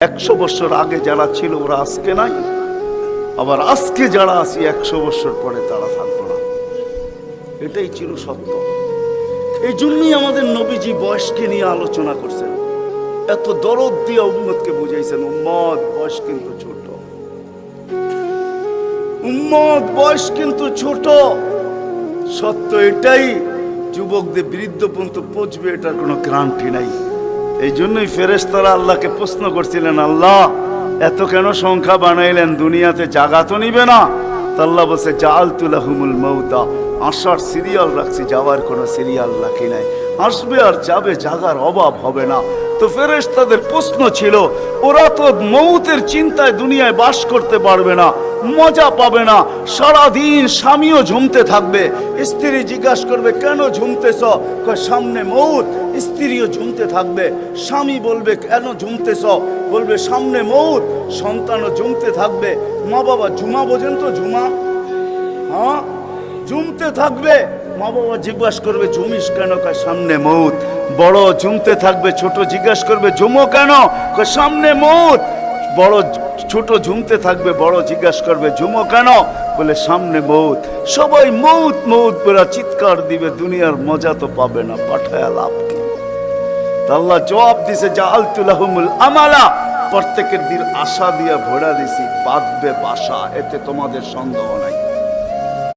100 বছর আগে যারা ছিল ওরা আজকে নাই, আবার আজকে যারা আছি 100 বছর পরে তারা থাকবে না। এটাই ছিল সত্য। এই জন্যই আমাদের নবীজি বয়সকে নিয়ে আলোচনা করছেন, এত দরদ দিয়ে উম্মতকে বুঝাইছেন, উম্মত বয়স কিন্তু ছোট, উম্মত বয়স কিন্তু ছোট। সত্য এটাই, যুবকদের বৃদ্ধ পর্যন্ত পৌঁছবে এটার কোনো গ্যারান্টি নাই। এই জন্যই ফেরেশতারা আল্লাহকে প্রশ্ন করছিলেন, আল্লাহ এত কেন সংখ্যা বানাইলেন, দুনিয়াতে জাগা তো নিবে না? তা আল্লাহ বলছে, জাআলতু লাহুমুল মাউতা, আসার সিরিয়াল রাখছি, যাওয়ার কোনো সিরিয়াল রাখি নাই। আসবে আর যাবে, জাগার অভাব হবে না। তো ফেরেশতাদের প্রশ্ন ছিল, ওরা তো মৌতের চিন্তায় দুনিয়ায় বাস করতে পারবে না, মজা পাবে না, সারাদিন স্বামীও ঝুমতে থাকবে, স্ত্রী জিজ্ঞাসা করবে কেন ঝুমতেছ, সামনে মৌত। স্ত্রীও ঝুমতে থাকবে, স্বামী বলবে কেন ঝুমতেছ, বলবে সামনে মৌত। সন্তানও ঝুমতে থাকবে, মা বাবা ঝুমা বোঝেন তো, ঝুমা, হ্যাঁ ঝুমতে থাকবে, মা বাবা জিজ্ঞাসা করবে ঝুমিস কেন, সামনে মৌত। বড় ঝুমতে থাকবে, ছোট জিজ্ঞাসা করবে ঝুমো কেন, সামনে মৌত। বড় ছোট ঝুমতে থাকবে, বড় জিজ্ঞাসা করবে ঝুমো কেন, বলে সামনে মৌত। সবাই মৌত মৌত বলে চিৎকার দিবে, দুনিয়ার মজা তো পাবে না, পাঠায় লাভ কি? আল্লাহ জবাব দিছে, জাআলতু লাহুমুল আমালা, প্রত্যেকের দিন আশা দিয়া ভরা দিছি, বাঁধবে বাসা, এতে তোমাদের সন্দেহ নাই।